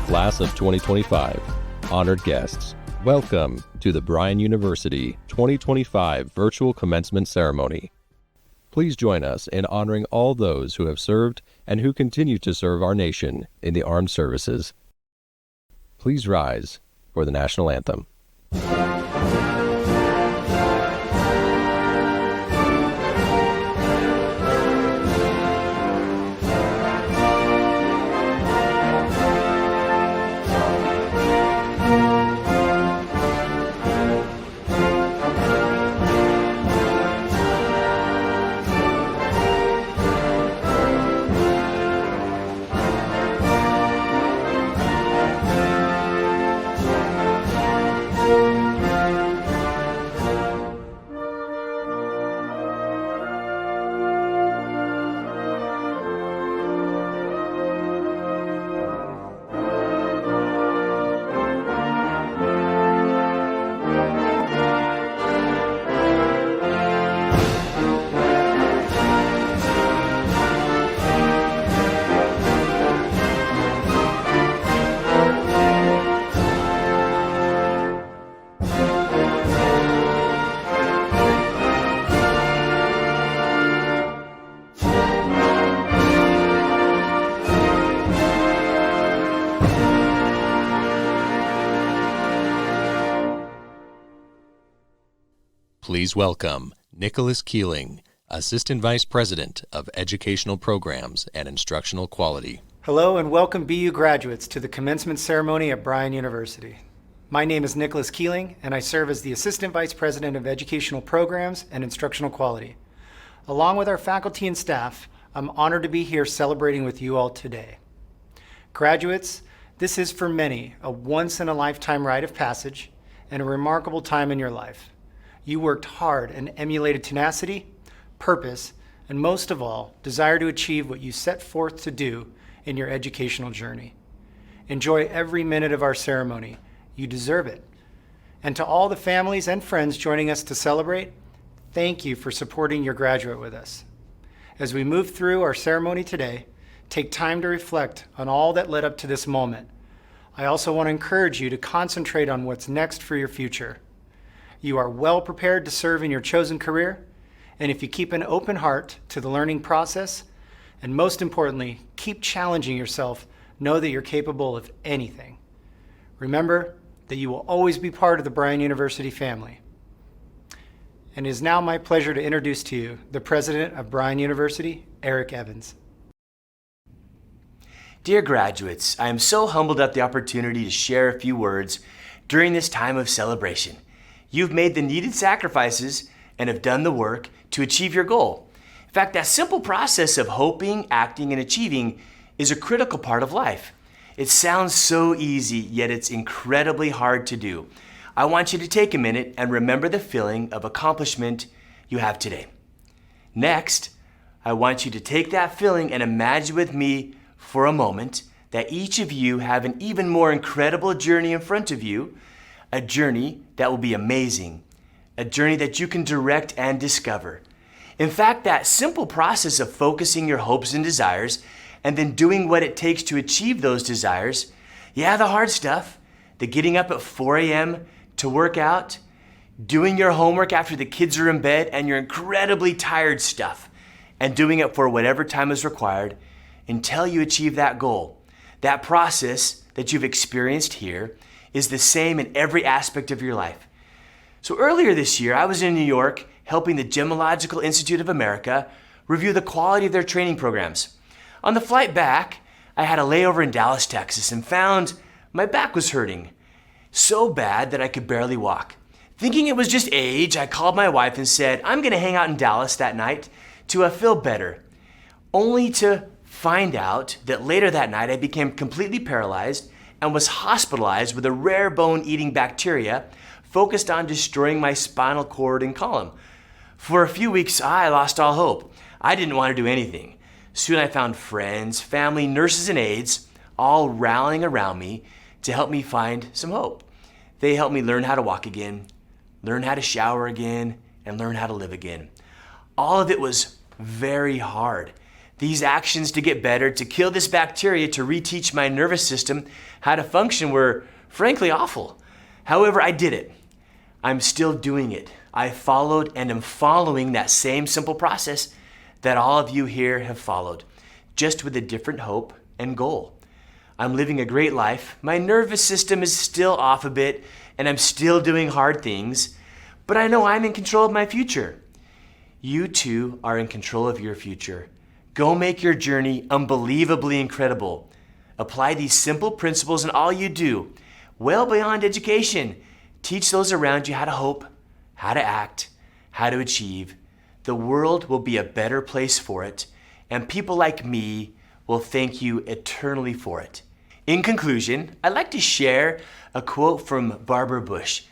Class of 2025, honored guests, welcome to the Bryan University 2025 Virtual Commencement Ceremony. Please join us in honoring all those who have served and who continue to serve our nation in the armed services. Please rise for the national anthem. Please welcome Nicholas Keeling, Assistant Vice President of Educational Programs and Instructional Quality. Hello and welcome BU graduates to the Commencement Ceremony at Bryan University. My name is Nicholas Keeling and I serve as the Assistant Vice President of Educational Programs and Instructional Quality. Along with our faculty and staff, I'm honored to be here celebrating with you all today. Graduates, this is for many a once-in-a-lifetime rite of passage and a remarkable time in your life. You worked hard and emulated tenacity, purpose, and most of all, desire to achieve what you set forth to do in your educational journey. Enjoy every minute of our ceremony. You deserve it. And to all the families and friends joining us to celebrate, thank you for supporting your graduate with us. As we move through our ceremony today, take time to reflect on all that led up to this moment. I also want to encourage you to concentrate on what's next for your future. You are well prepared to serve in your chosen career, and if you keep an open heart to the learning process, and most importantly, keep challenging yourself, know that you're capable of anything. Remember that you will always be part of the Bryan University family. And it is now my pleasure to introduce to you the President of Bryan University, Eric Evans. Dear graduates, I am so humbled at the opportunity to share a few words during this time of celebration. You've made the needed sacrifices and have done the work to achieve your goal. In fact, that simple process of hoping, acting, and achieving is a critical part of life. It sounds so easy, yet it's incredibly hard to do. I want you to take a minute and remember the feeling of accomplishment you have today. Next, I want you to take that feeling and imagine with me for a moment that each of you have an even more incredible journey in front of you, a journey that will be amazing, a journey that you can direct and discover. In fact, that simple process of focusing your hopes and desires and then doing what it takes to achieve those desires, the hard stuff, the getting up at 4 a.m. to work out, doing your homework after the kids are in bed and your incredibly tired stuff, and doing it for whatever time is required until you achieve that goal. That process that you've experienced here is the same in every aspect of your life. So earlier this year, I was in New York helping the Gemological Institute of America review the quality of their training programs. On the flight back, I had a layover in Dallas, Texas, and found my back was hurting so bad that I could barely walk. Thinking it was just age, I called my wife and said, I'm gonna hang out in Dallas that night to feel better, only to find out that later that night I became completely paralyzed and was hospitalized with a rare bone-eating bacteria focused on destroying my spinal cord and column. For a few weeks, I lost all hope. I didn't want to do anything. Soon I found friends, family, nurses, and aides all rallying around me to help me find some hope. They helped me learn how to walk again, learn how to shower again, and learn how to live again. All of it was very hard. These actions to get better, to kill this bacteria, to reteach my nervous system how to function were frankly awful. However, I did it. I'm still doing it. I followed and am following that same simple process that all of you here have followed, just with a different hope and goal. I'm living a great life. My nervous system is still off a bit, and I'm still doing hard things, but I know I'm in control of my future. You too are in control of your future. Go make your journey unbelievably incredible. Apply these simple principles in all you do, well beyond education. Teach those around you how to hope, how to act, how to achieve. The world will be a better place for it, and people like me will thank you eternally for it. In conclusion, I'd like to share a quote from Barbara Bush.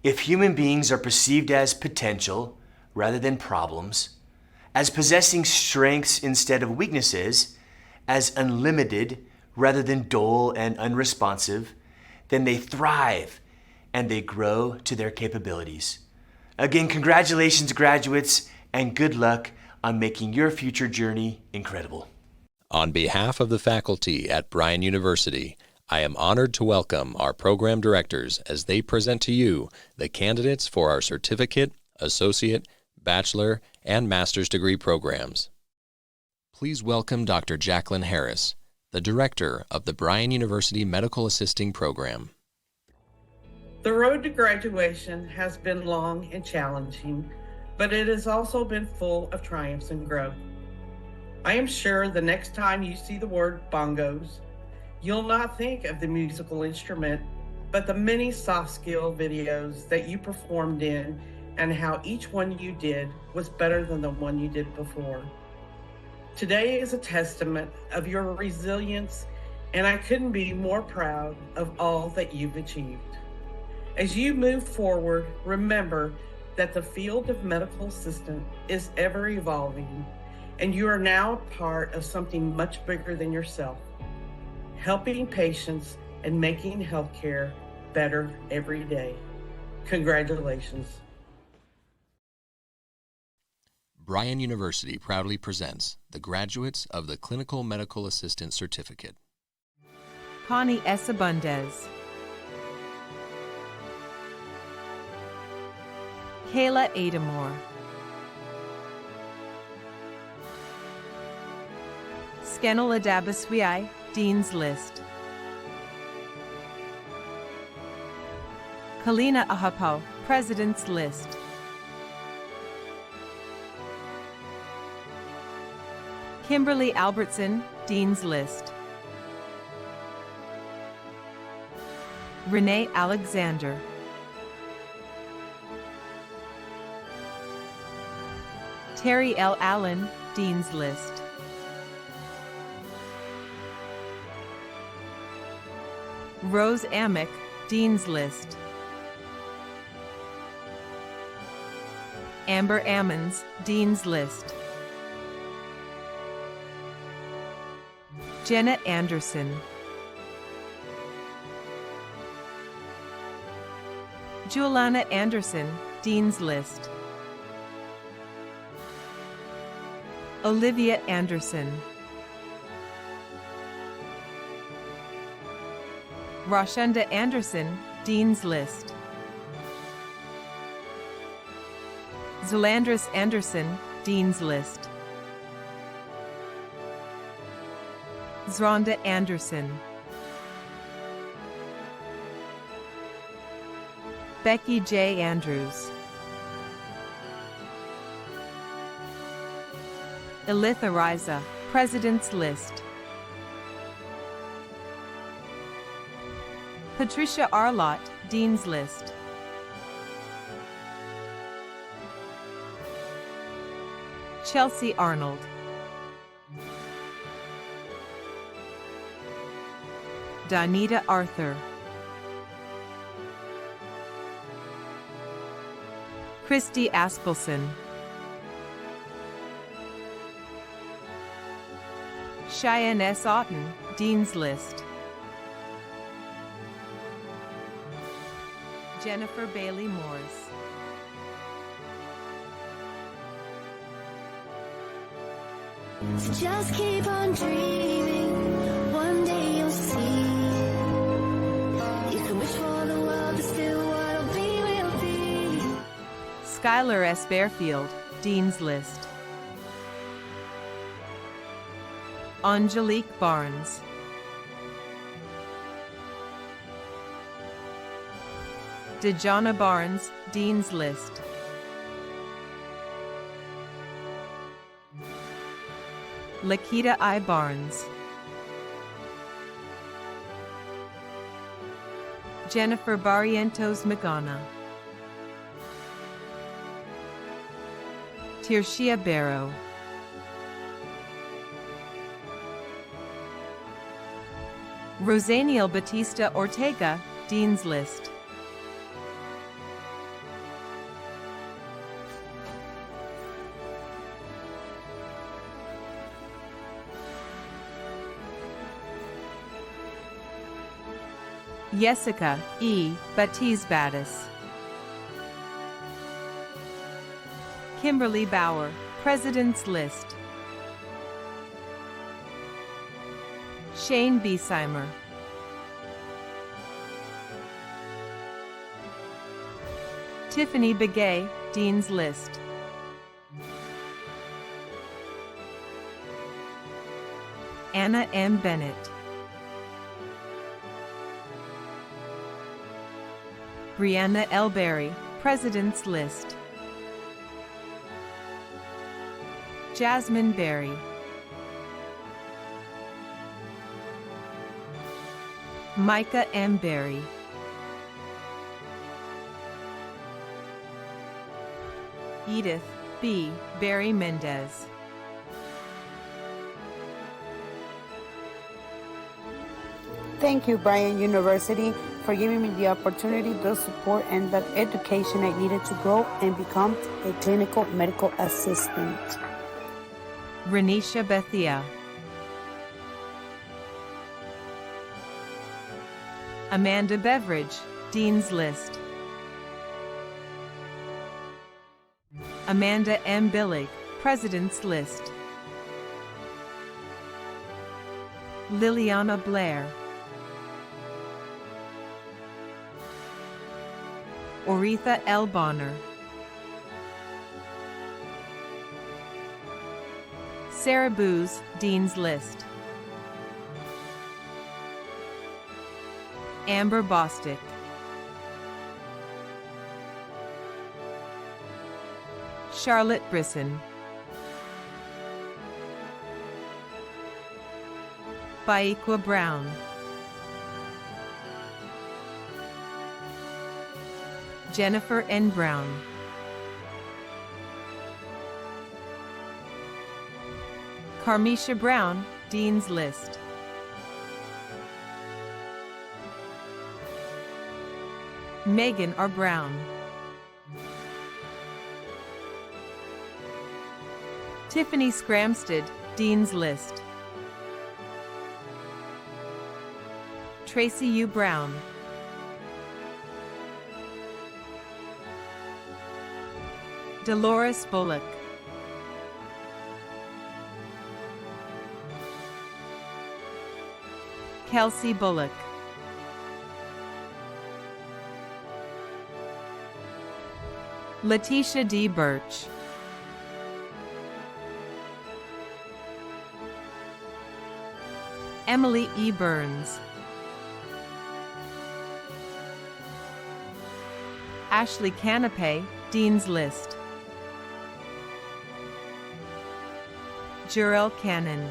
If human beings are perceived as potential rather than problems, as possessing strengths instead of weaknesses, as unlimited rather than dull and unresponsive, then they thrive and they grow to their capabilities. Again, congratulations, graduates, and good luck on making your future journey incredible. On behalf of the faculty at Bryan University, I am honored to welcome our program directors as they present to you the candidates for our certificate, associate, bachelor, and master's degree programs. Please welcome Dr. Jacqueline Harris, the director of the Bryan University Medical Assisting Program. The road to graduation has been long and challenging, but it has also been full of triumphs and growth. I am sure the next time you see the word bongos, you'll not think of the musical instrument, but the many soft skill videos that you performed in and how each one you did was better than the one you did before. Today is a testament of your resilience, and I couldn't be more proud of all that you've achieved. As you move forward, remember that the field of medical assistant is ever evolving, and you are now a part of something much bigger than yourself, helping patients and making healthcare better every day. Congratulations. Bryan University proudly presents the graduates of the Clinical Medical Assistant Certificate. Connie S. Abundez, Kayla Adamore, Skenel Adabaswiai, Dean's List, Kalina Ahapau, President's List, Kimberly Albertson, Dean's List, Renee Alexander, Terry L. Allen, Dean's List, Rose Amick, Dean's List, Amber Ammons, Dean's List, Janet Anderson, Juliana Anderson, Dean's List, Olivia Anderson, Rashenda Anderson, Dean's List, Zolandris Anderson, Dean's List, Zronda Anderson, Becky J. Andrews, Elitha Riza, President's List, Patricia Arlott, Dean's List, Chelsea Arnold, Danita Arthur, Christy Aspelson, Cheyenne S. Otten, Dean's List, Jennifer Bailey Morris, So just keep on dreaming, one day you'll see. You can wish for the world, but still what'll be will be. Skylar S. Bearfield, Dean's List. Angelique Barnes. Dejana Barnes, Dean's List. Lakita I. Barnes. Jennifer Barrientos Magana. Tirshia Barrow. Rosaniel Batista Ortega, Dean's List. Jessica E. Batiz Battis. Kimberly Bauer, President's List. Shane Biesheimer. Tiffany Begay, Dean's List. Anna M. Bennett. Brianna L. Berry, President's List. Jasmine Berry. Micah M. Berry. Edith B. Berry Mendez. Thank you, Bryan University, for giving me the opportunity, the support, and the education I needed to grow and become a clinical medical assistant. Renisha Bethia. Amanda Beveridge, Dean's List. Amanda M. Billig, President's List. Liliana Blair. Oretha L. Bonner. Sarah Booz, Dean's List. Amber Bostick. Charlotte Brisson. Baiqua Brown. Jennifer N. Brown. Carmisha Brown, Dean's List. Megan R. Brown. Tiffany Scramstead, Dean's List. Tracy U. Brown. Dolores Bullock. Kelsey Bullock. Letitia D. Birch. Emily E. Burns. Ashley Canape, Dean's List. Jurel Cannon.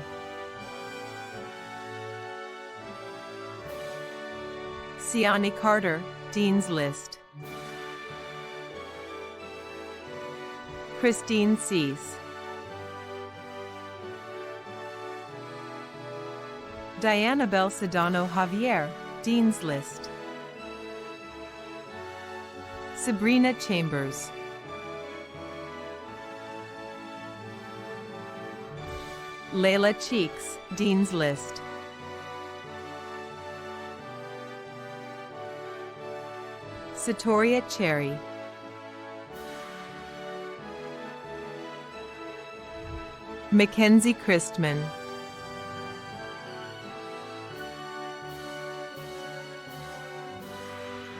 Siani Carter, Dean's List. Christine Cease. Diana Bell Sedano Javier, Dean's List. Sabrina Chambers. Layla Cheeks, Dean's List. Satoria Cherry. Mackenzie Christman,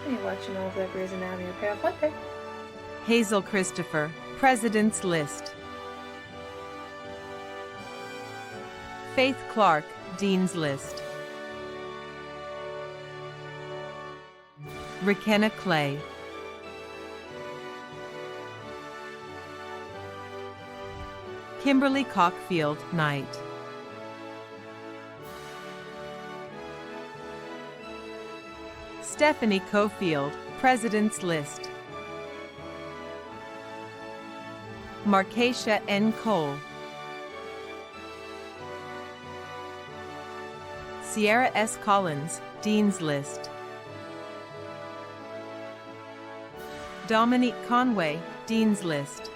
Are you watching all the Grey's Anatomy repair? What day? Hazel Christopher, President's List. Faith Clark, Dean's List. Rakenna Clay. Kimberly Cockfield, Knight. Stephanie Cofield, President's List. Markeisha N. Cole. Sierra S. Collins, Dean's List. Dominique Conway, Dean's List.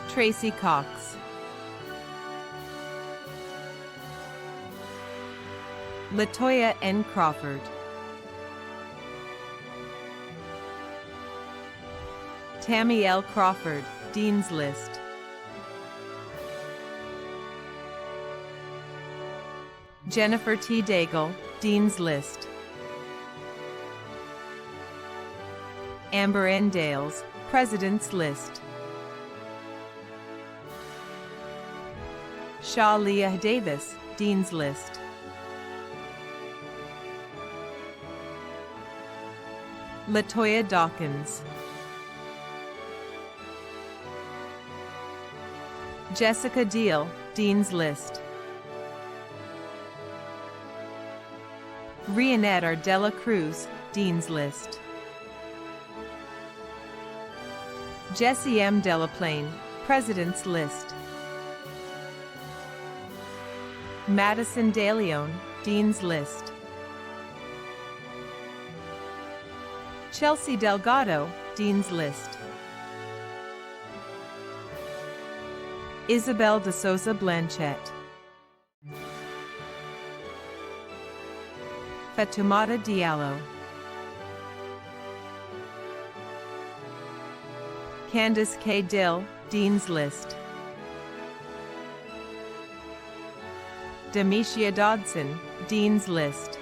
Tracy Cox. Latoya N. Crawford. Tammy L. Crawford, Dean's List. Jennifer T. Daigle, Dean's List. Amber N. Dales, President's List. Shaw Leah Davis, Dean's List. Latoya Dawkins. Jessica Deal, Dean's List. Rionette Ardella Cruz, Dean's List. Jesse M. Delaplane, President's List. Madison DeLeon, Dean's List. Chelsea Delgado, Dean's List. Isabel de Souza Blanchette. Fatoumata Diallo. Candace K. Dill, Dean's List. Demetia Dodson, Dean's List.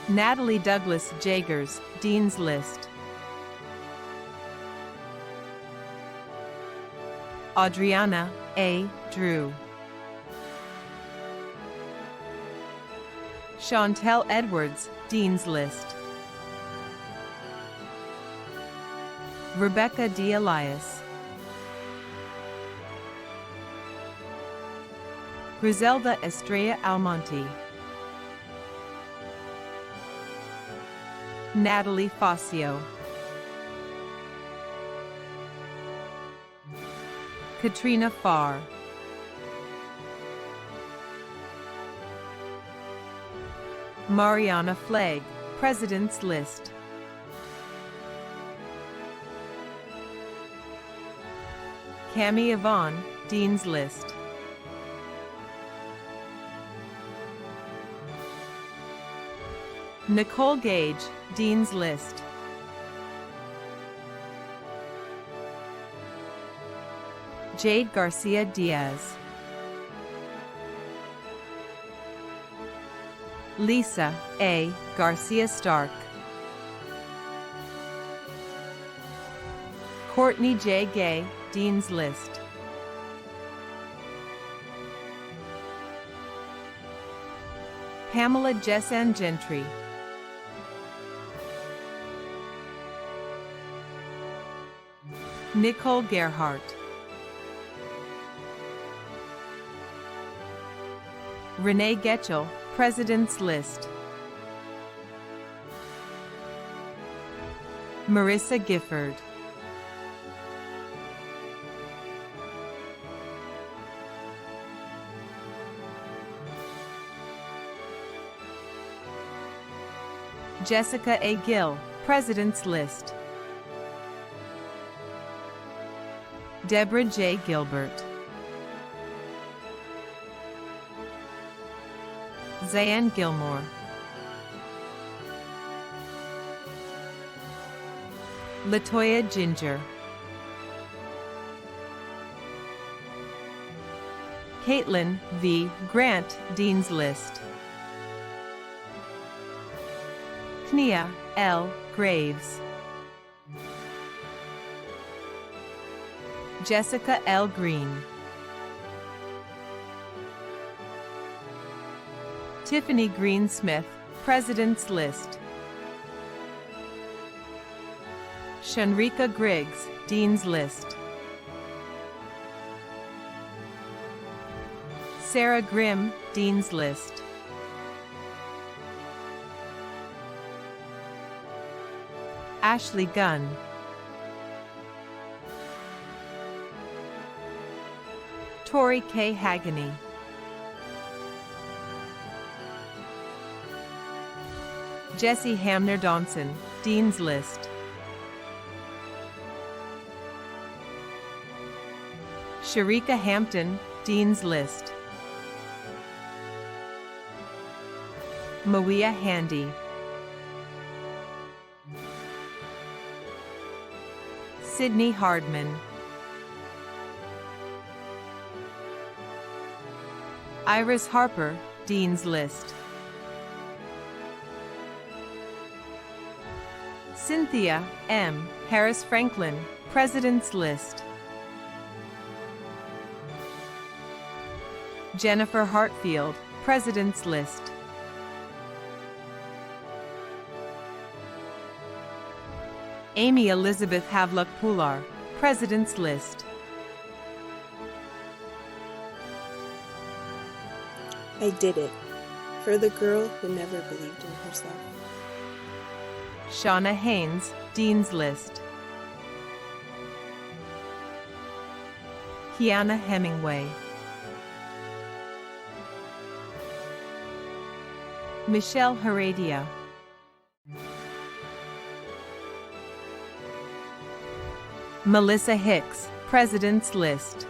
Natalie Douglas Jagers, Dean's List. Adriana A. Drew. Chantel Edwards, Dean's List. Rebecca D. Elias. Griselda Estrella Almonte. Natalie Fazio. Katrina Farr. Mariana Flagg, President's List. Cami Yvonne, Dean's List. Nicole Gage, Dean's List. Jade Garcia Diaz. Lisa A. Garcia Stark. Courtney J. Gay, Dean's List. Pamela Jessan Gentry. Nicole Gerhardt. Renee Getchell, President's List. Marissa Gifford. Jessica A. Gill, President's List. Deborah J. Gilbert. Zayan Gilmore. Latoya Ginger. Caitlin V. Grant, Dean's List. Knia L. Graves. Jessica L. Green. Tiffany Greensmith, President's List. Shanrika Griggs, Dean's List. Sarah Grimm, Dean's List. Ashley Gunn. Tori K. Hagany. Jesse Hamner Donson, Dean's List. Sharika Hampton, Dean's List. Mawia Handy. Sydney Hardman. Iris Harper, Dean's List. Cynthia M. Harris Franklin, President's List. Jennifer Hartfield, President's List. Amy Elizabeth Havluck Pular, President's List. I did it. For the girl who never believed in herself. Shauna Haynes, Dean's List. Kiana Hemingway. Michelle Heredia. Melissa Hicks, President's List.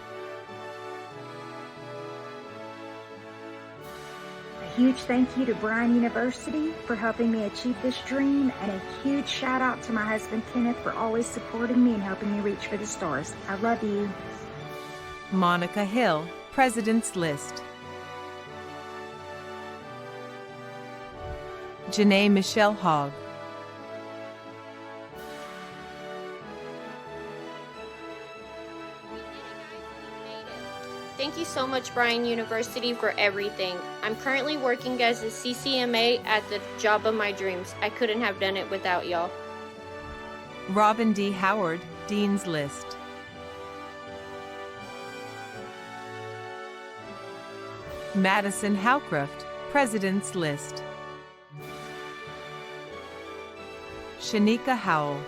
A huge thank you to Bryan University for helping me achieve this dream, and a huge shout out to my husband Kenneth for always supporting me and helping me reach for the stars. I love you. Monica Hill, President's List. Janae Michelle Hogg. Thank you so much, Bryan University, for everything. I'm currently working as a CMA at the job of my dreams. I couldn't have done it without y'all. Robin D. Howard, Dean's List. Madison Howcroft, President's List. Shanika Howell.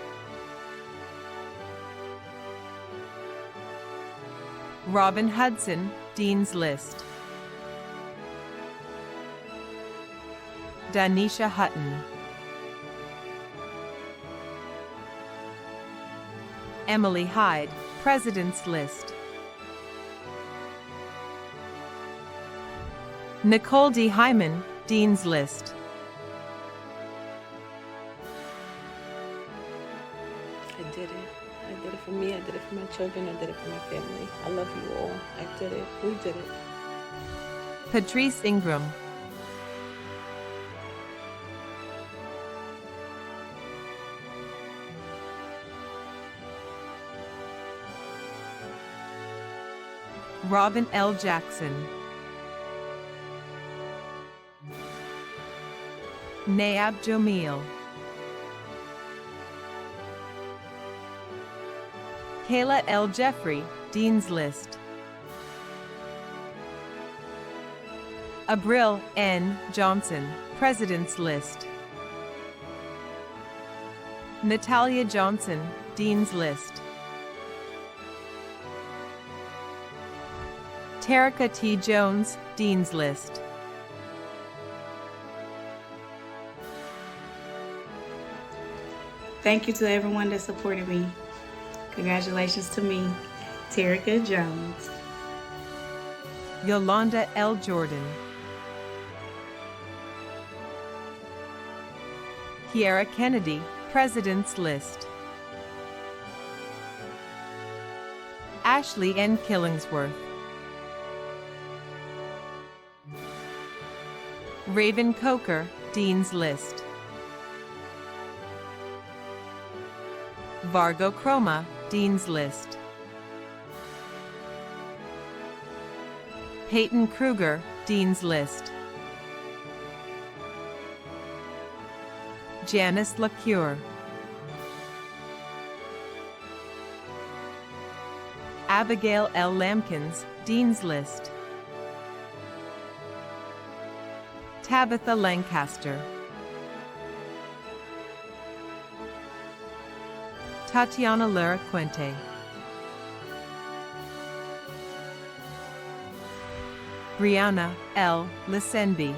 Robin Hudson, Dean's List. Danisha Hutton. Emily Hyde, President's List. Nicole D. Hyman, Dean's List. I did it. I did it for me. I did it for my children. I did it for my family. I love you all. I did it. We did it. Patrice Ingram. Robin L. Jackson. Nayab Jamil. Kayla L. Jeffrey, Dean's List. Abril N. Johnson, President's List. Natalia Johnson, Dean's List. Terica T. Jones, Dean's List. Thank you to everyone that supported me. Congratulations to me, Terica Jones. Yolanda L. Jordan. Kiara Kennedy, President's List. Ashley N. Killingsworth, Raven Coker, Dean's List, Vargo Chroma, Dean's List, Peyton Kruger, Dean's List, Janice LaCure, Abigail L. Lampkins, Dean's List, Tabitha Lancaster, Tatiana Lara Quente, Brianna L. Lisenby,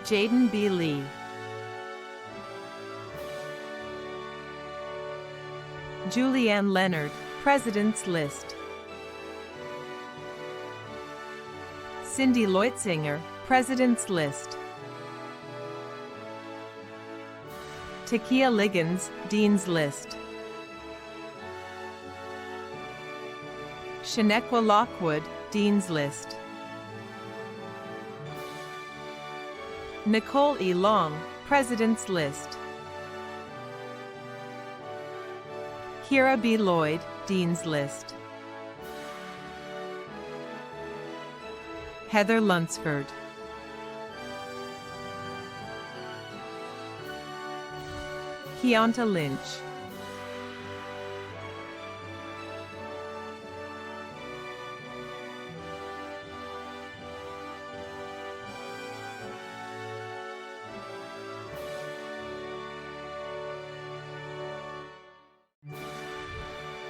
Jaden B. Lee, Julianne Leonard, President's List, Cindy Leutzinger, President's List, Takia Liggins, Dean's List, Shanequa Lockwood, Dean's List, Nicole E. Long, President's List, Kira B. Lloyd, Dean's List, Heather Lunsford, Keonta Lynch,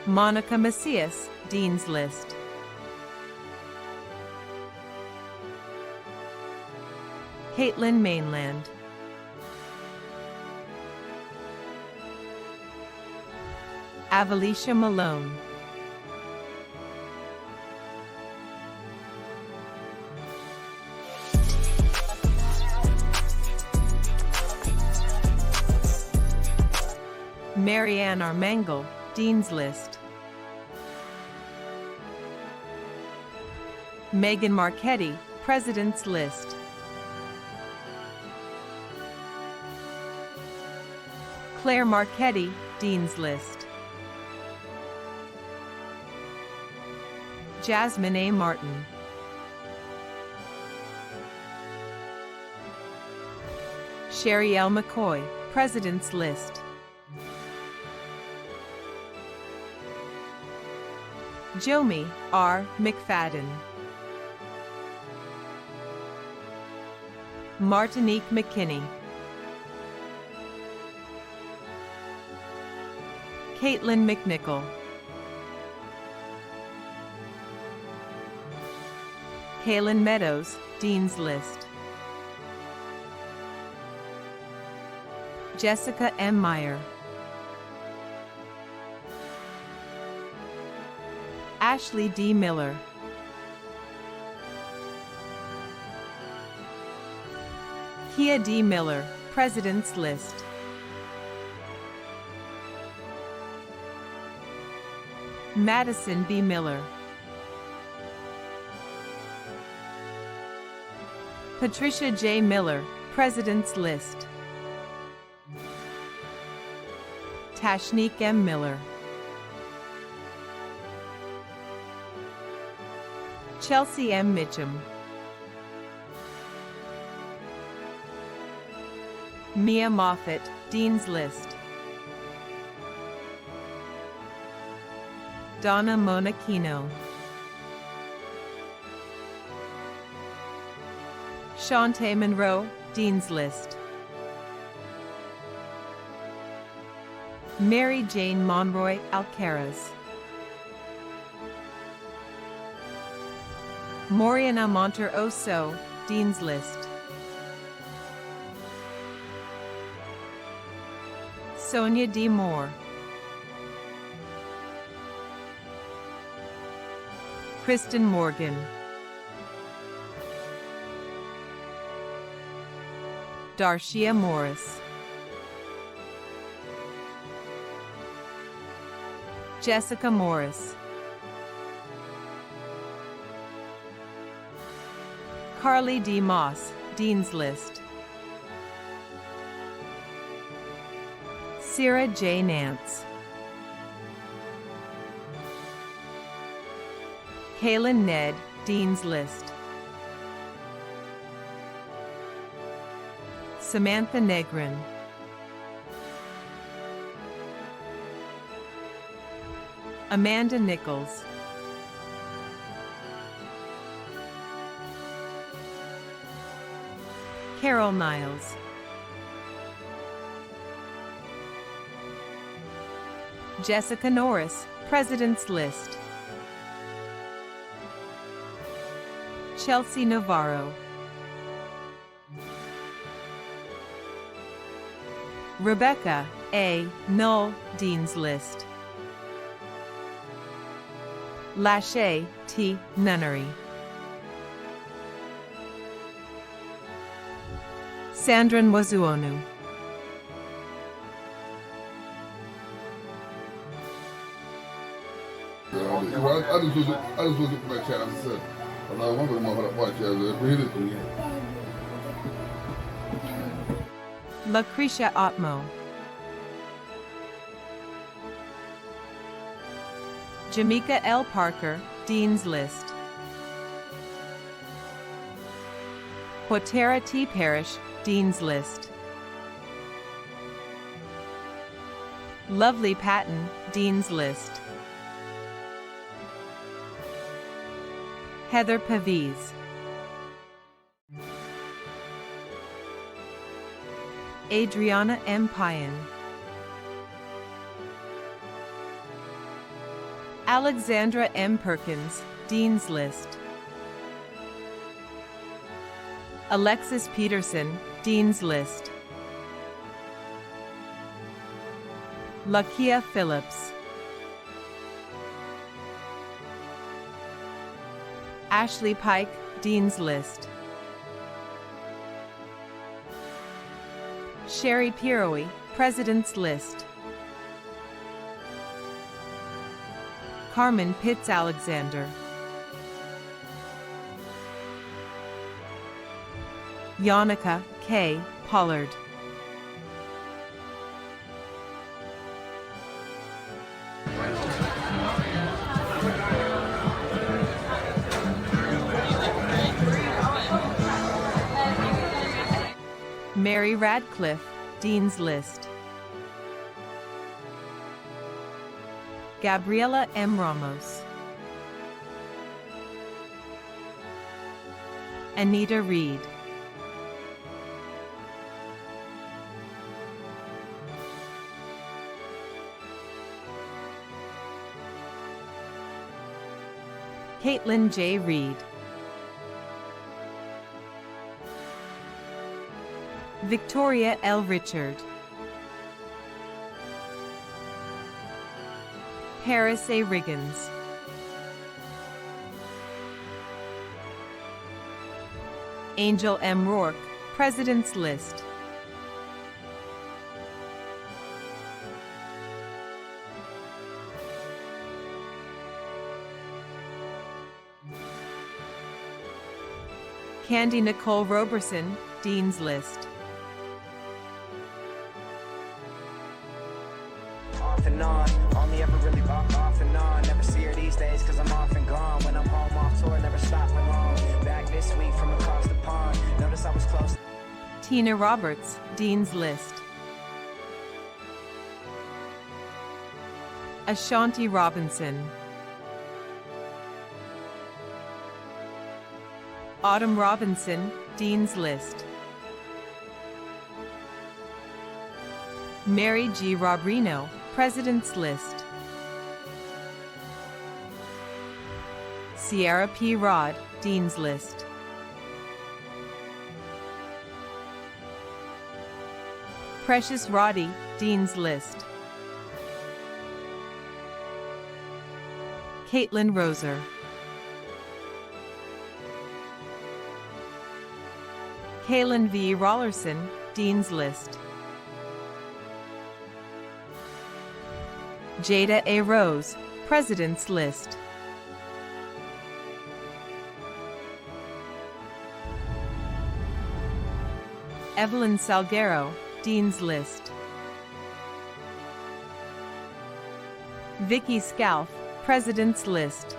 Monica Macias, Dean's List, Caitlin Mainland, Avalicia Malone, Marianne Armangle, Dean's List, Megan Marchetti, President's List, Claire Marchetti, Dean's List, Jasmine A. Martin, Sherry L. McCoy, President's List, Jomi R. McFadden, Martinique McKinney, Caitlin McNichol, Kaylin Meadows, Dean's List, Jessica M. Meyer, Ashley D. Miller, Kia D. Miller, President's List, Madison B. Miller, Patricia J. Miller, President's List, Tashnique M. Miller, Chelsea M. Mitchum, Mia Moffett, Dean's List, Donna Monachino, Shantae Monroe, Dean's List, Mary Jane Monroy Alcaraz, Moriana Monter Oso, Dean's List, Sonia D. Moore, Kristen Morgan, Darshia Morris, Jessica Morris, Carly D. Moss, Dean's List, Sarah J. Nance, Kaylin Ned, Dean's List, Samantha Negrin, Amanda Nichols, Carol Niles, Jessica Norris, President's List, Chelsea Navarro, Rebecca A. Null, Dean's List, Lachey T. Nunnery, Sandra Nwazuonu, I just was looking for that chat. I said, I wonder what chat. Lucretia Otmo, Jamaica L. Parker, Dean's List, Quatera T. Parrish, Dean's List, Lovely Patton, Dean's List, Heather Paviz, Adriana M. Payan, Alexandra M. Perkins, Dean's List, Alexis Peterson, Dean's List, Lakia Phillips, Ashley Pike, Dean's List, Sherry Piroe, President's List, Carmen Pitts Alexander, Yannicka K. Pollard, Mary Radcliffe, Dean's List, Gabriela M. Ramos, Anita Reed, Caitlin J. Reed, Victoria L. Richard, Paris A. Riggins, Angel M. Rourke, President's List, Candy Nicole Roberson, Dean's List, off and on, only ever really off and on. Never see her these days cause I'm off and gone. When I'm home off tour, never stop for long. Back this week from across the pond, notice I was close. Tina Roberts, Dean's List, Ashanti Robinson, Autumn Robinson, Dean's List, Mary G. Robrino, President's List, Sierra P. Rod, Dean's List, Precious Roddy, Dean's List, Caitlin Roser, Kaylin V. Rollerson, Dean's List, Jada A. Rose, President's List. Evelyn Salguero, Dean's List. Vicky Scalf, President's List.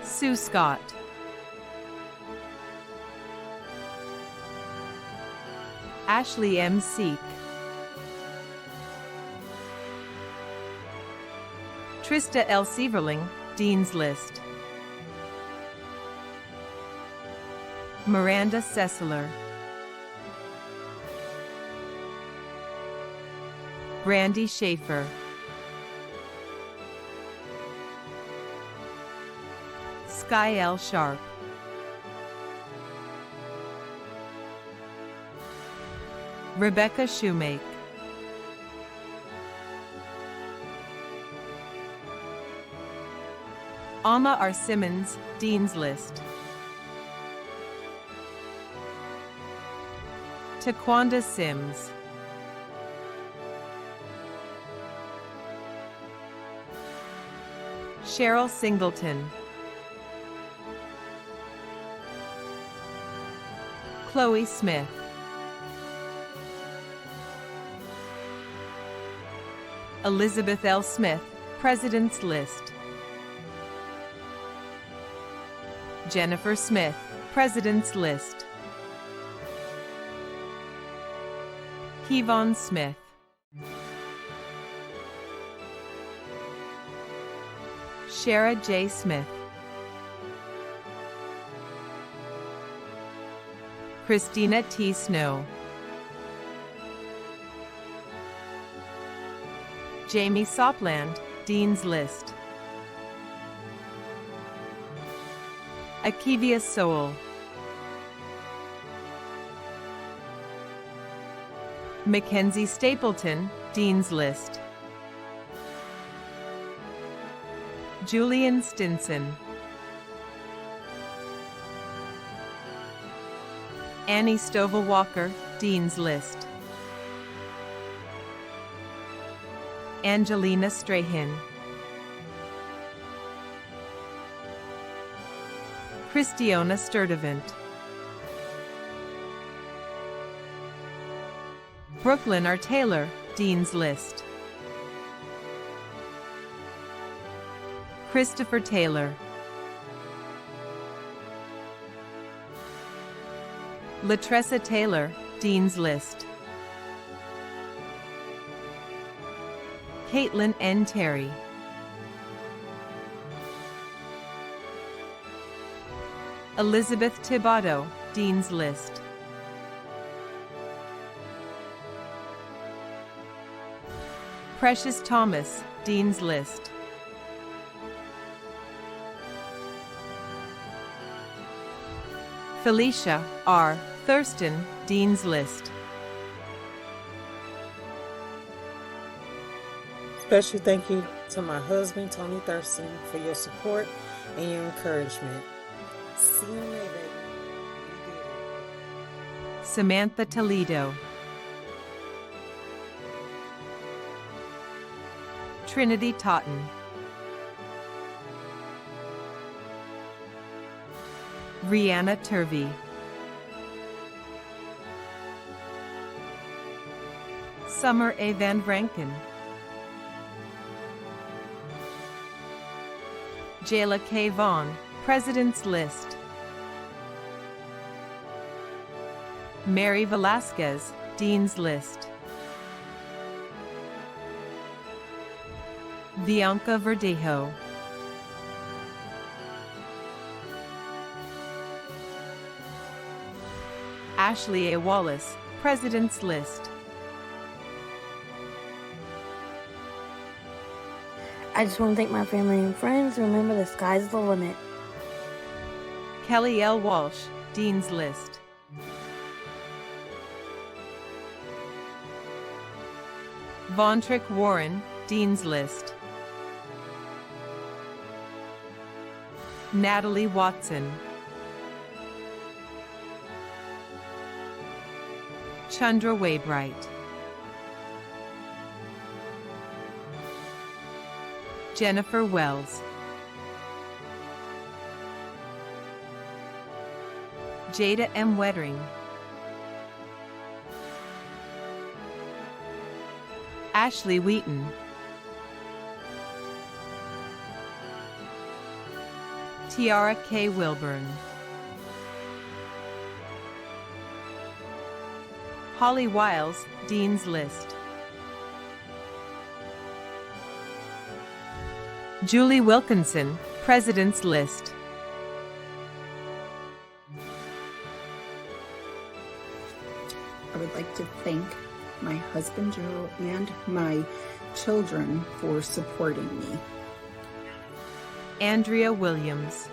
Sue Scott. Ashley M. Seek. Trista L. Sieverling, Dean's List. Miranda Sessler. Brandy Schaefer. Sky L. Sharp. Rebecca Shoemake. Alma R. Simmons, Dean's List. Taquanda Sims. Cheryl Singleton. Chloe Smith. Elizabeth L. Smith, President's List. Jennifer Smith, President's List. Kevon Smith. Shara J. Smith. Christina T. Snow. Jamie Sopland, Dean's List. Akivia Sowell. Mackenzie Stapleton, Dean's List. Julian Stinson. Annie Stovall Walker, Dean's List. Angelina Strahan. Christiona Sturdivant. Brooklyn R. Taylor, Dean's List. Christopher Taylor. Latressa Taylor, Dean's List. Caitlin N. Terry. Elizabeth Thibodeau, Dean's List. Precious Thomas, Dean's List. Felicia R. Thurston, Dean's List. Special thank you to my husband, Tony Thurston, for your support and your encouragement. CMA, baby. Samantha Toledo. Trinity Totten. Rihanna Turvey. Summer A. Van Vranken. Jayla K. Vaughn, President's List. Mary Velasquez, Dean's List. Bianca Verdejo. Ashley A. Wallace, President's List. I just want to thank my family and friends. Remember, the sky's the limit. Kelly L. Walsh, Dean's List. Vontrick Warren, Dean's List. Natalie Watson. Chandra Waybright. Jennifer Wells, Jada M. Wettering, Ashley Wheaton, Tiara K. Wilburn, Holly Wiles, Dean's List, Julie Wilkinson, President's List, I would like to thank my husband Joe and my children for supporting me. Andrea Williams,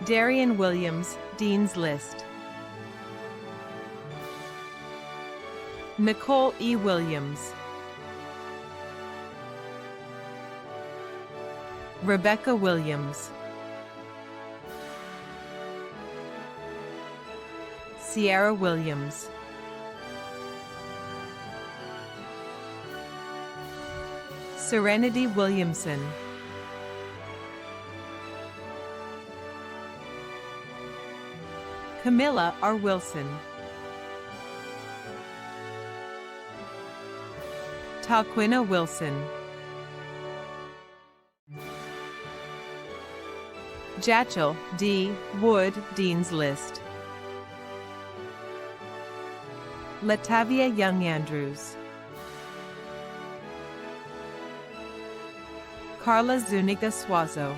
Darian Williams, Dean's List, Nicole E. Williams, Rebecca Williams, Sierra Williams, Serenity Williamson, Camilla R. Wilson, Taquina Wilson, Jachel D. Wood, Dean's List, Latavia Young Andrews, Carla Zuniga Suazo.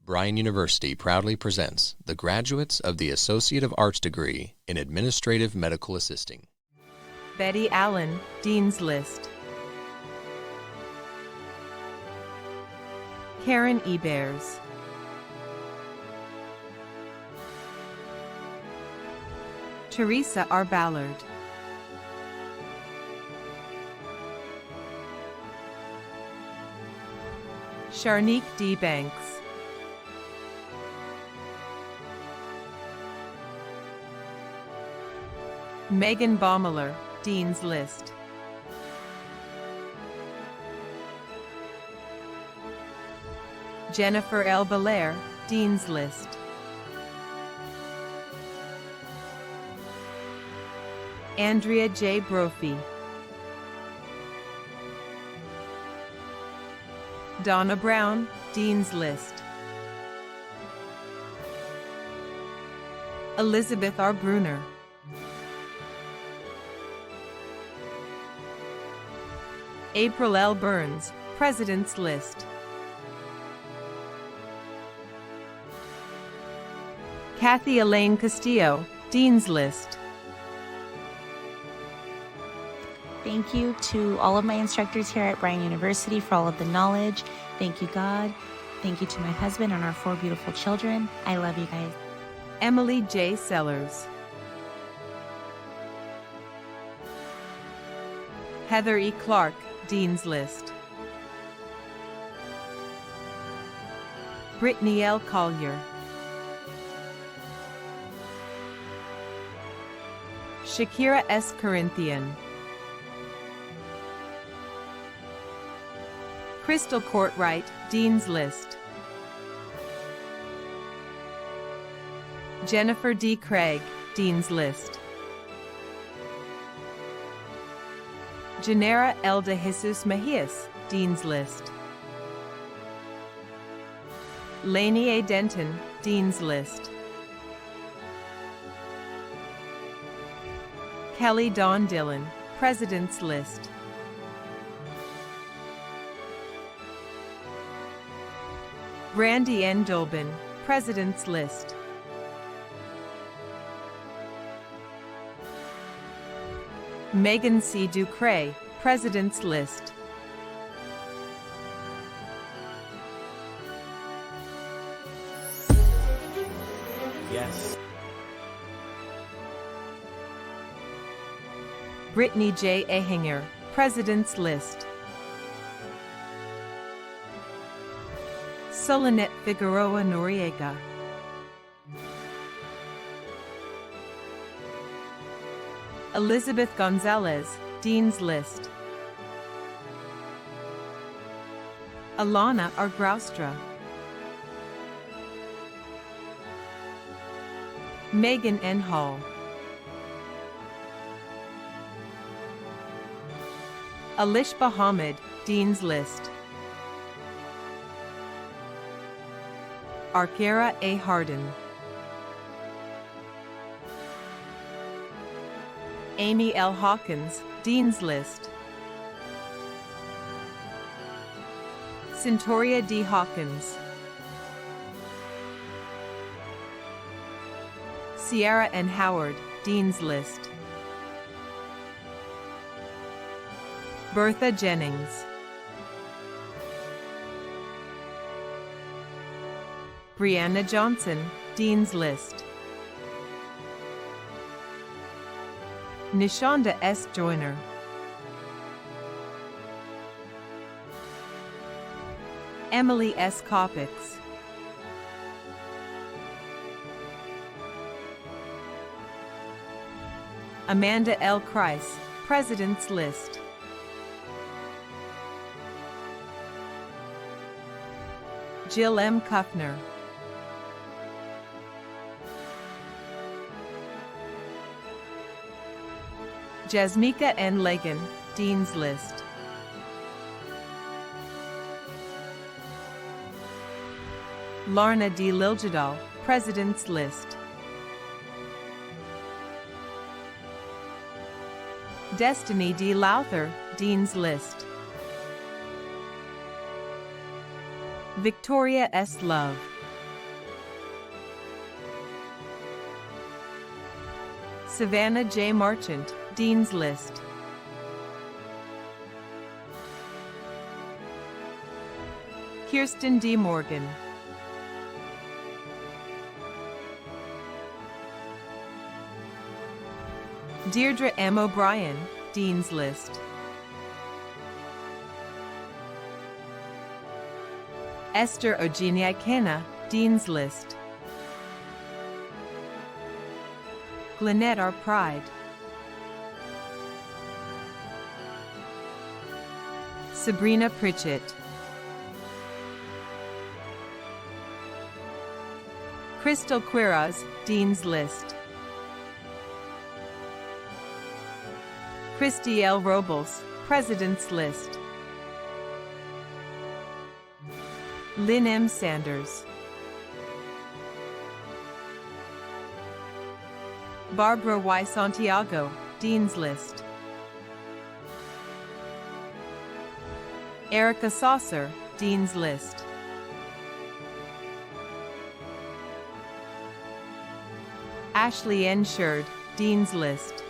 Bryan University proudly presents the graduates of the Associate of Arts degree in Administrative Medical Assisting. Betty Allen, Dean's List, Karen Ebears, Teresa R. Ballard, Sharnique D. Banks, Megan Baumler, Dean's List, Jennifer L. Belair, Dean's List, Andrea J. Brophy, Donna Brown, Dean's List, Elizabeth R. Bruner, April L. Burns, President's List, Kathy Elaine Castillo, Dean's List. Thank you to all of my instructors here at Bryan University for all of the knowledge. Thank you, God. Thank you to my husband and our 4 beautiful children. I love you guys. Emily J. Sellers, Heather E. Clark, Dean's List, Brittany L. Collier, Shakira S. Corinthian, Crystal Courtwright, Dean's List, Jennifer D. Craig, Dean's List, Janera L. de Jesus Mejias, Dean's List, Lainey A. Denton, Dean's List, Kelly Dawn Dillon, President's List, Brandy N. Dolbin, President's List, Megan C. Ducray, President's List, Yes. Brittany J. Ehinger, President's List, Solanette Figueroa Noriega, Elizabeth Gonzalez, Dean's List. Alana Argraustra. Megan N. Hall. Alish Bahamid, Dean's List. Arkera A. Harden. Amy L. Hawkins, Dean's List. Centauria D. Hawkins. Sierra N. Howard, Dean's List. Bertha Jennings. Brianna Johnson, Dean's List. Nishonda S. Joyner. Emily S. Kopix. Amanda L. Kreis, President's List. Jill M. Kuffner. Jasmika N. Lagan, Dean's List. Larna D. Liljadal, President's List. Destiny D. Lowther, Dean's List. Victoria S. Love. Savannah J. Marchant, Dean's List. Kirsten D. Morgan. Deirdre M. O'Brien, Dean's List. Esther Ogeniakena, Dean's List. Glenette R. Pride. Sabrina Pritchett. Crystal Quiroz, Dean's List. Christy L. Robles, President's List. Lynn M. Sanders. Barbara Y. Santiago, Dean's List. Erica Saucer, Dean's List. Ashley N. Sherd, Dean's List.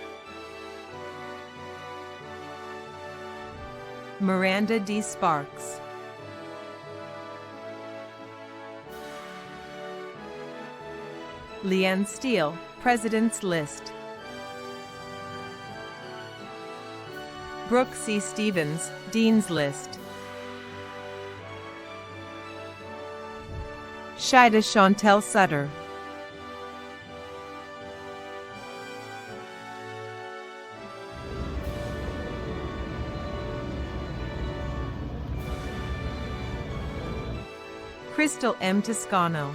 Miranda D. Sparks. Leanne Steele, President's List. Brooke C. Stevens, Dean's List. Shida Chantel Sutter. Crystal M. Toscano.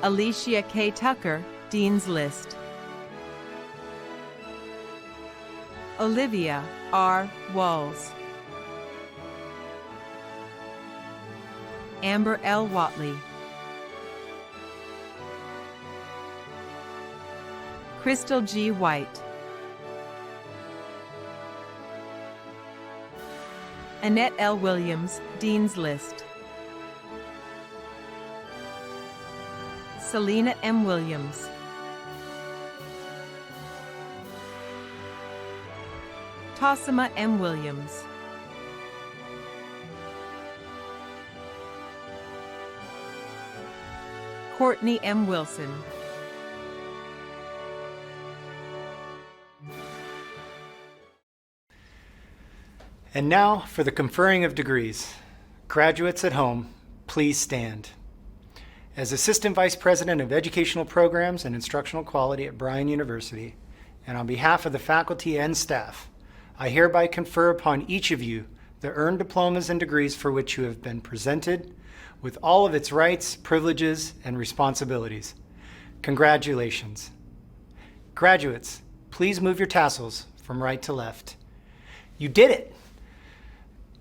Alicia K. Tucker, Dean's List. Olivia R. Walls. Amber L. Watley. Crystal G. White. Annette L. Williams, Dean's List. Selena M. Williams. Tossima M. Williams. Courtney M. Wilson. And now for the conferring of degrees. Graduates at home, please stand. As Assistant Vice President of Educational Programs and Instructional Quality at Bryan University, and on behalf of the faculty and staff, I hereby confer upon each of you the earned diplomas and degrees for which you have been presented, with all of its rights, privileges, and responsibilities. Congratulations. Graduates, please move your tassels from right to left. You did it!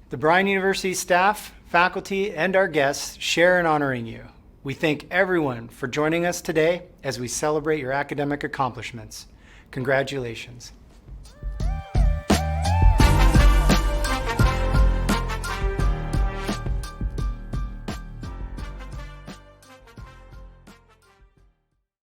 The Bryan University staff, faculty, and our guests share in honoring you. We thank everyone for joining us today as we celebrate your academic accomplishments. Congratulations.